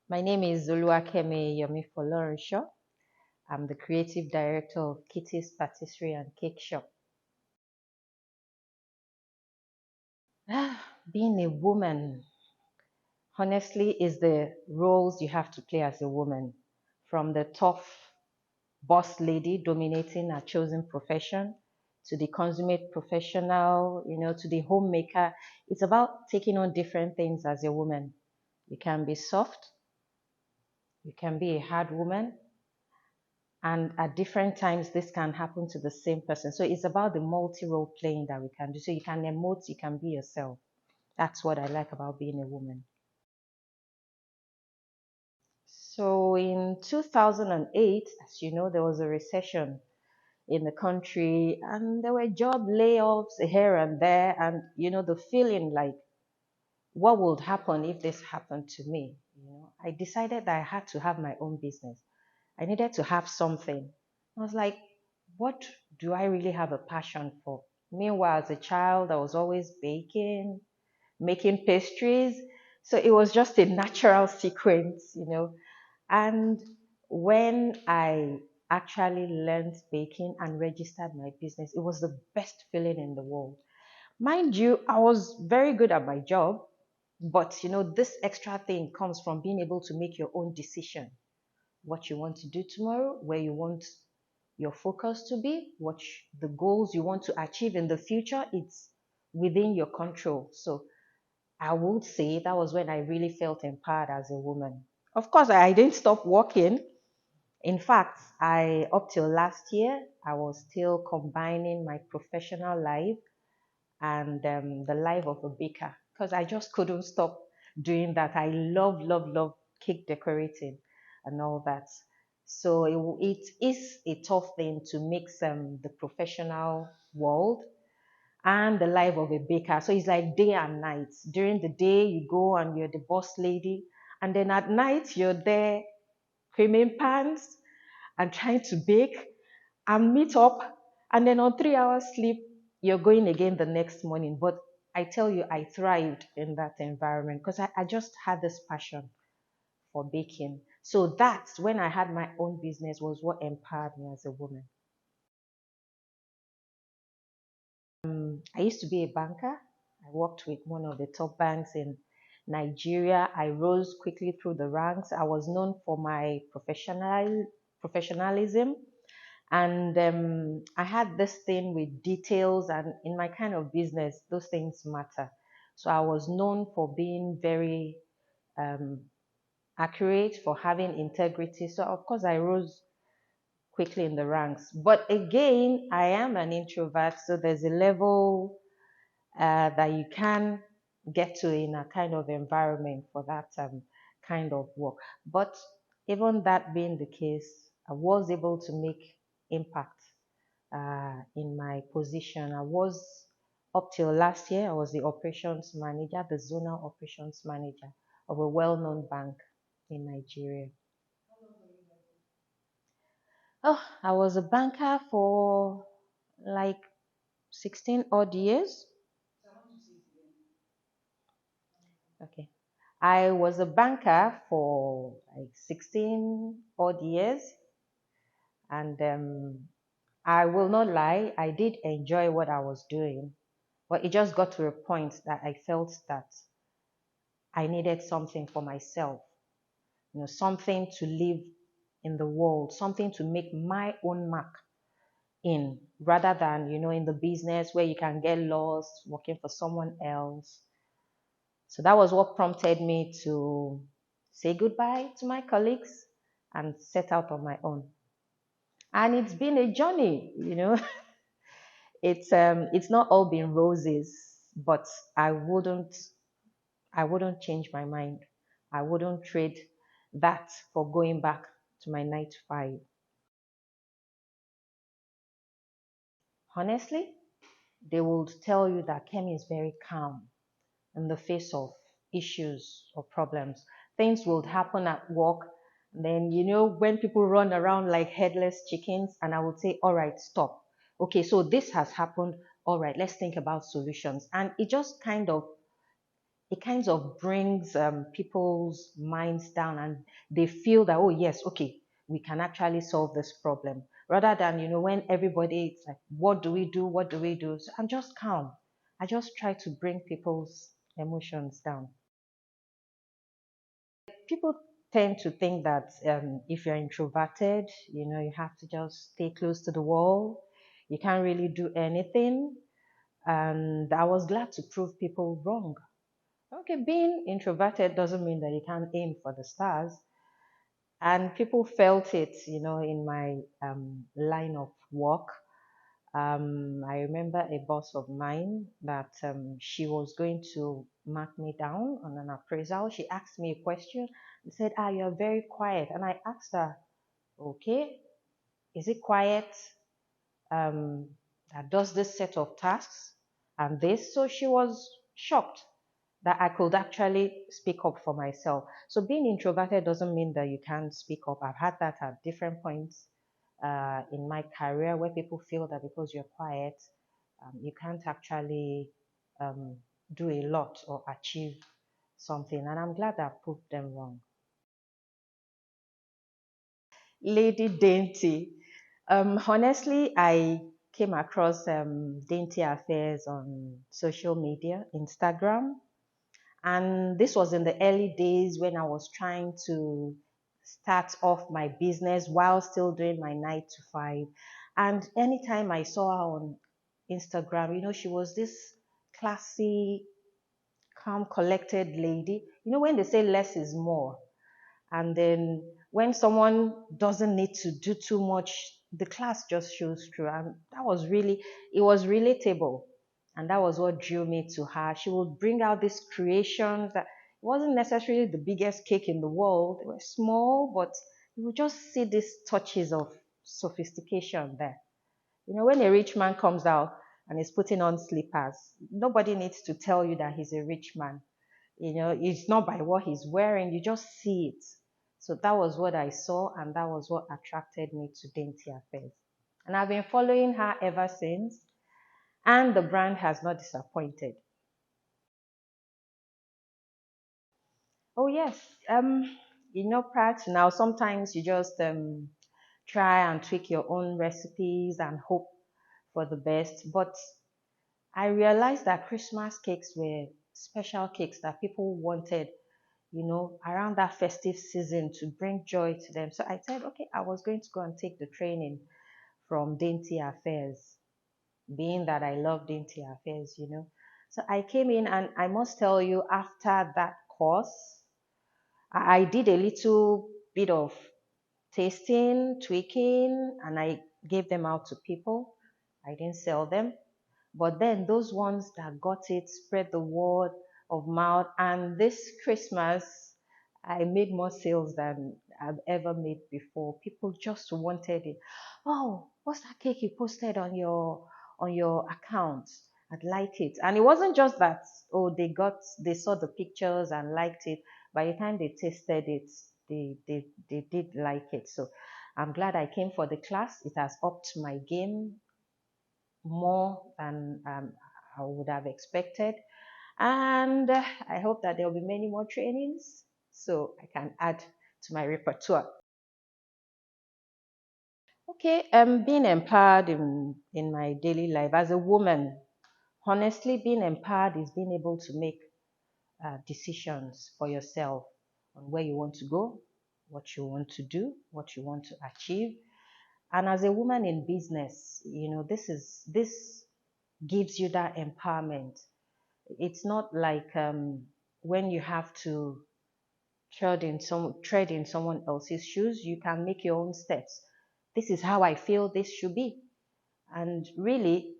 My name is Oluwakemi Yemi-folorunsho. I'm the creative director of Kitty's Patisserie and Cake Shop. Being a woman, honestly, is the roles you have to play as a woman. From the tough boss lady dominating a chosen profession to the consummate professional, to the homemaker. It's about taking on different things as a woman. You can be soft, you can be a hard woman, and at different times this can happen to the same person. So it's about the multi-role playing that we can do. So you can emote, you can be yourself. That's what I like about being a woman. So in 2008, as you know, there was a recession in the country and there were job layoffs here and there, and the feeling like what would happen if this happened to me. I decided that I had to have my own business. I needed to have something. I was like, what do I really have a passion for? Meanwhile, as a child, I was always baking, making pastries. So it was just a natural sequence. And when I actually learned baking and registered my business, it was the best feeling in the world. Mind you, I was very good at my job, but this extra thing comes from being able to make your own decision, what you want to do tomorrow, where you want your focus to be, what the goals you want to achieve in the future. It's within your control. So I would say that was when I really felt empowered as a woman. Of course, I didn't stop working. In fact, I up till last year, I was still combining my professional life and the life of a baker because I just couldn't stop doing that. I love cake decorating and all that. So it is a tough thing to mix the professional world and the life of a baker. So it's like day and night. During the day, you go and you're the boss lady, and then at night, you're there creaming pans and trying to bake and meet up, and then on 3 hours sleep you're going again the next morning. But I tell you, I thrived in that environment because I just had this passion for baking. So that's when I had my own business, was what empowered me as a woman. I used to be a banker. I worked with one of the top banks in Nigeria. I rose quickly through the ranks. I was known for my professionalism. And I had this thing with details, and in my kind of business, those things matter. So I was known for being very um, accurate, for having integrity. So, of course, I rose quickly in the ranks. But again, I am an introvert, so there's a level that you can get to in a kind of environment for that kind of work. But even that being the case, I was able to make impact in my position. I was, up till last year, I was the operations manager, the zonal operations manager of a well-known bank in Nigeria. Oh, I was a banker for like 16 odd years. Okay. I was a banker for like 16 odd years, and I will not lie, I did enjoy what I was doing, but it just got to a point that I felt that I needed something for myself, something to live in the world, something to make my own mark in, rather than, in the business where you can get lost working for someone else. So that was what prompted me to say goodbye to my colleagues and set out on my own. And it's been a journey. It's not all been roses, but I wouldn't I wouldn't change my mind. I wouldn't trade that for going back to my 9 to 5. Honestly, they would tell you that Kemi is very calm in the face of issues or problems. Things would happen at work. Then, when people run around like headless chickens, and I would say, all right, stop. Okay, so this has happened. All right, let's think about solutions. And it just kind of it kind of brings people's minds down, and they feel that, oh yes, okay, we can actually solve this problem, rather than, when everybody is like, what do we do, what do we do? So I'm just calm. I just try to bring people's emotions down. People tend to think that if you're introverted, you have to just stay close to the wall, you can't really do anything. And I was glad to prove people wrong. Okay, being introverted doesn't mean that you can't aim for the stars. And people felt it, in my line of work. I remember a boss of mine that she was going to mark me down on an appraisal. She asked me a question and said, you're very quiet. And I asked her, okay, is it quiet um, that does this set of tasks and this? So she was shocked that I could actually speak up for myself. So being introverted doesn't mean that you can't speak up. I've had that at different points in my career where people feel that because you're quiet, you can't actually um, do a lot or achieve something. And I'm glad I proved them wrong. Lady Dainty. Honestly, I came across Dainty Affairs on social media, Instagram. And this was in the early days when I was trying to start off my business while still doing my 9 to 5. And anytime I saw her on Instagram, she was this classy, calm, collected lady. When they say less is more, and then when someone doesn't need to do too much, the class just shows through. And that was really, it was relatable. And that was what drew me to her. She would bring out these creations that wasn't necessarily the biggest cake in the world. They were small, but you would just see these touches of sophistication there. When a rich man comes out and is putting on slippers, nobody needs to tell you that he's a rich man. It's not by what he's wearing, you just see it. So that was what I saw, and that was what attracted me to Dainty Affairs. And I've been following her ever since, and the brand has not disappointed. Oh yes, prior to now, sometimes you just try and tweak your own recipes and hope for the best. But I realized that Christmas cakes were special cakes that people wanted, around that festive season to bring joy to them. So I said, okay, I was going to go and take the training from Dainty Affairs, being that I love Dainty Affairs. So I came in, and I must tell you, after that course, I did a little bit of tasting, tweaking, and I gave them out to people. I didn't sell them. But then those ones that got it spread the word of mouth. And this Christmas, I made more sales than I've ever made before. People just wanted it. Oh, what's that cake you posted on your account? I'd like it. And it wasn't just that, oh, they saw the pictures and liked it. By the time they tasted it, they did like it. So I'm glad I came for the class. It has upped my game more than I would have expected. And I hope that there will be many more trainings so I can add to my repertoire. Okay, being empowered in my daily life as a woman, honestly, being empowered is being able to make decisions for yourself on where you want to go, what you want to do, what you want to achieve. And as a woman in business, this gives you that empowerment. It's not like when you have to tread in someone else's shoes. You can make your own steps. This is how I feel this should be. And really,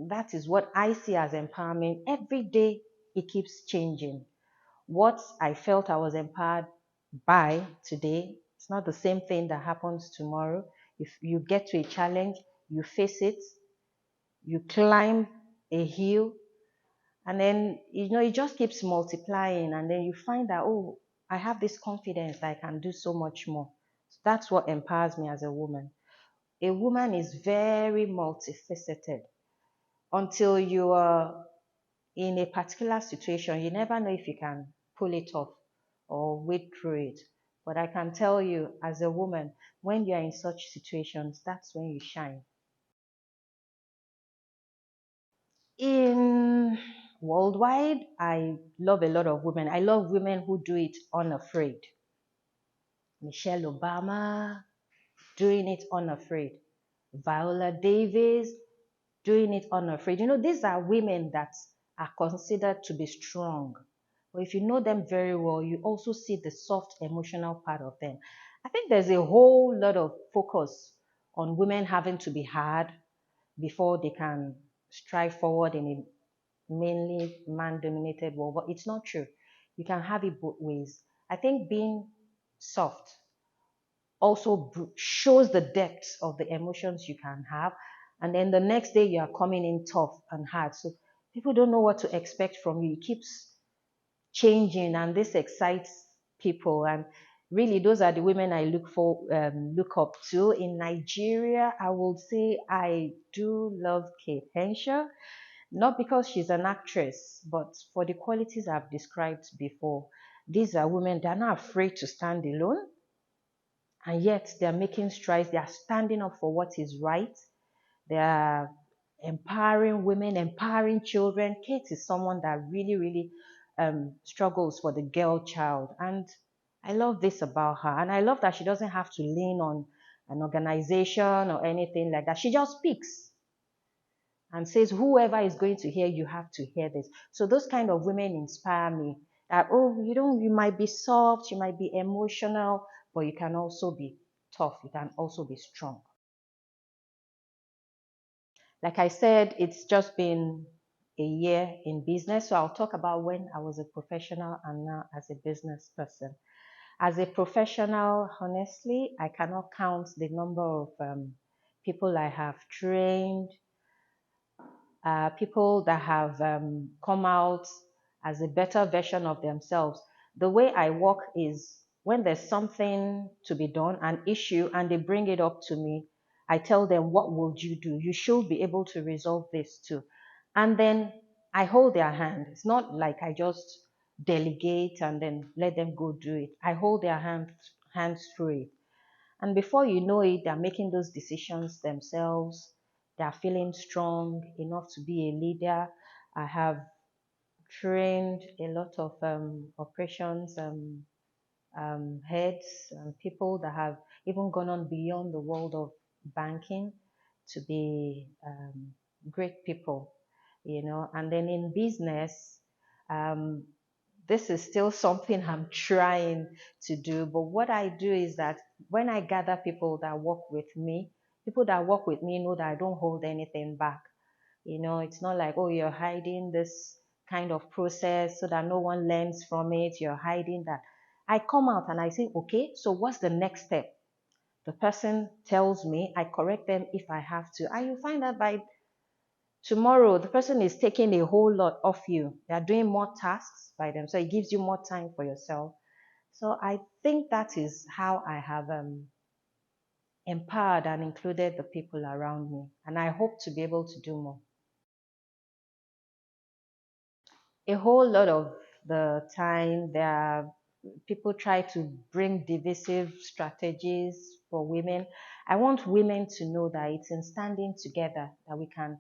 that is what I see as empowerment. Every day, it keeps changing. What I felt I was empowered by today, it's not the same thing that happens tomorrow. If you get to a challenge, you face it, you climb a hill, and then it just keeps multiplying, and then you find that, oh, I have this confidence that I can do so much more. So that's what empowers me as a woman. A woman is very multifaceted until you are in a particular situation, you never know if you can pull it off or wade through it. But I can tell you, as a woman, when you're in such situations, that's when you shine. In worldwide, I love a lot of women. I love women who do it unafraid. Michelle Obama doing it unafraid. Viola Davis doing it unafraid. These are women that are considered to be strong. But if you know them very well, you also see the soft emotional part of them. I think there's a whole lot of focus on women having to be hard before they can strive forward in a mainly man-dominated world, but it's not true. You can have it both ways. I think being soft also shows the depths of the emotions you can have. And then the next day you are coming in tough and hard. So people don't know what to expect from you. It keeps changing, and this excites people. And really, those are the women I look up to. In Nigeria, I would say I do love Kate Henshaw, not because she's an actress, but for the qualities I've described before. These are women that are not afraid to stand alone, and yet they're making strides. They are standing up for what is right. They are empowering women, empowering children. Kate is someone that really, really struggles for the girl child. And I love this about her. And I love that she doesn't have to lean on an organization or anything like that. She just speaks and says, whoever is going to hear, you have to hear this. So those kind of women inspire me. That, oh, you might be soft, you might be emotional, but you can also be tough. You can also be strong. Like I said, it's just been a year in business. So I'll talk about when I was a professional and now as a business person. As a professional, honestly, I cannot count the number of people I have trained, people that have come out as a better version of themselves. The way I work is when there's something to be done, an issue, and they bring it up to me, I tell them, what would you do? You should be able to resolve this too. And then I hold their hand. It's not like I just delegate and then let them go do it. I hold their hands through it. And before you know it, they're making those decisions themselves. They're feeling strong enough to be a leader. I have trained a lot of operations heads and people that have even gone on beyond the world of banking to be great people. And then in business, um, this is still something I'm trying to do. But what I do is that when I gather people that work with me, people that work with me know that I don't hold anything back. It's not like, oh, you're hiding this kind of process so that no one learns from it. You're hiding that. I come out and I say, okay, so what's the next step? The person tells me, I correct them if I have to. And you find that by tomorrow, the person is taking a whole lot off you. They are doing more tasks by them. So it gives you more time for yourself. So I think that is how I have empowered and included the people around me. And I hope to be able to do more. A whole lot of the time, there are people try to bring divisive strategies for women. I want women to know that it's in standing together that we can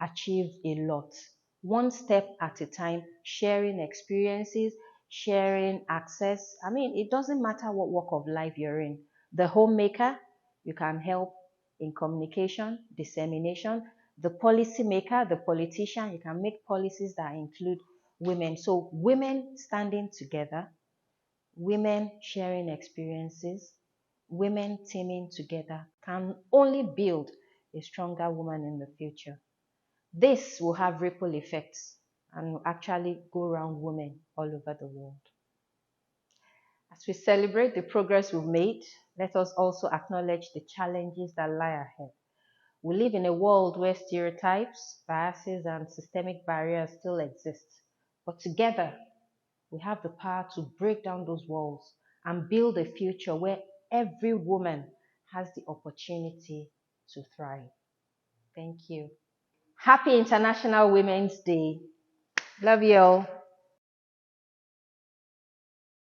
achieve a lot. One step at a time, sharing experiences, sharing access. I mean, it doesn't matter what walk of life you're in. The homemaker, you can help in communication, dissemination. The policy maker, the politician, you can make policies that include women. So women standing together, women sharing experiences, women teaming together can only build a stronger woman in the future. This will have ripple effects and will actually go around women all over the world. As we celebrate the progress we've made, let us also acknowledge the challenges that lie ahead. We live in a world where stereotypes, biases, and systemic barriers still exist. But together, we have the power to break down those walls and build a future where every woman has the opportunity to thrive. Thank you. Happy International Women's Day. Love you all.